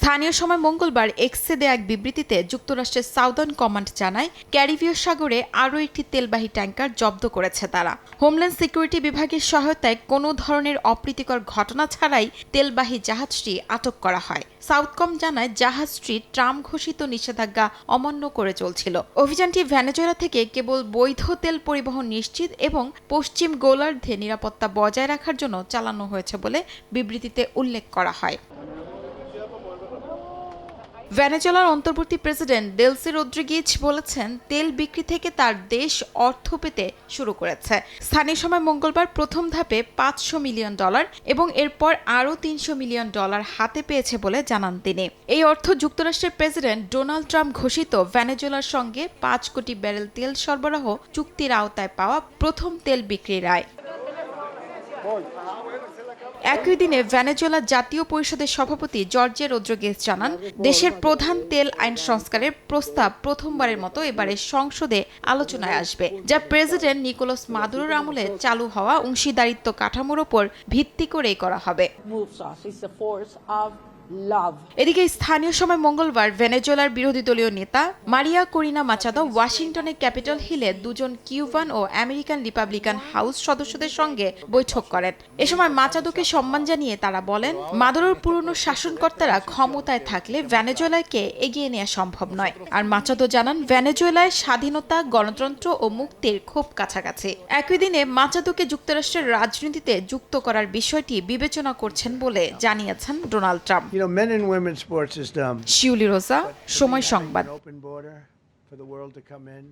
স্থানীয় সময় মঙ্গলবার এক্সে দেয়া এক বিবৃতিতে যুক্তরাষ্ট্রের সাউদার্ন কমান্ড জানায় ক্যারিবীয় সাগরে আরও একটি তেলবাহী ট্যাংকার জব্দ করেছে তারা। হোমল্যান্ড সিকিউরিটি বিভাগের সহায়তায় কোনো ধরনের অপ্রীতিকর ঘটনা ছাড়াই তেলবাহী জাহাজটি আটক করা হয়। সাউথকম জানায় জাহাজটি ট্রাম্প ঘোষিত নিষেধাজ্ঞা অমান্য করে চলছিল। অভিযানটি ভেনেজুয়েলা থেকে কেবল বৈধ তেল পরিবহন নিশ্চিত এবং পশ্চিম গোলার্ধে নিরাপত্তা বজায় রাখার জন্য চালানো হয়েছে বলে বিবৃতিতে উল্লেখ করা হয়। ভেনেজুয়েলার অন্তর্বর্তী প্রেসিডেন্ট দেলসি রদ্রিগেজ বলেছেন, তেল বিক্রি থেকে তার দেশ অর্থ পেতে শুরু করেছে। স্থানীয় সময় মঙ্গলবার প্রথম ধাপে $500 মিলিয়ন এবং এরপর আরও $300 মিলিয়ন হাতে পেয়েছে বলে জানান তিনি। এই অর্থ যুক্তরাষ্ট্রের প্রেসিডেন্ট ডোনাল্ড ট্রাম্প ঘোষিত ভেনেজুয়েলার সঙ্গে 5 কোটি ব্যারেল তেল সরবরাহ চুক্তির আওতায় পাওয়া প্রথম তেল বিক্রির আয়। একই দিনে ভেনেজুয়েলা জাতীয় পরিষদের সভাপতি জর্জে রদ্রিগেজ জানান, দেশের প্রধান তেল আইন সংস্কারের প্রস্তাব প্রথমবারের মতো এবারে সংসদে আলোচনায় আসবে, যা প্রেসিডেন্ট নিকোলাস মাদুরোর আমলে চালু হওয়া অংশীদারিত্ব কাঠামোর ওপর ভিত্তি করেই করা হবে। এদিকে স্থানীয় সময় মঙ্গলবার ভেনেজুয়েলার বিরোধী দলীয় নেতা মারিয়া করিনা মাচাদো ওয়াশিংটনের ক্যাপিটল হিলে দুজন কিউবান ও আমেরিকান রিপাবলিকান হাউস সদস্যদের সঙ্গে বৈঠক করেন। এ সময় মাচাদোকে সম্মান জানিয়ে তারা বলেন, মাদুরোর পুরনো শাসনকর্তারা ক্ষমতায় থাকলে ভেনেজুয়েলাকে এগিয়ে নেওয়া সম্ভব নয়। আর মাচাদো জানান, ভেনেজুয়েলায় স্বাধীনতা, গণতন্ত্র ও মুক্তির খুব কাছাকাছি। একই দিনে মাচাদোকে যুক্তরাষ্ট্রের রাজনীতিতে যুক্ত করার বিষয়টি বিবেচনা করছেন বলে জানিয়েছেন Donald Trump. Men and women's sports is dumb. শিউলি রোজা, সময় সংবাদ। Open border for the world to come in.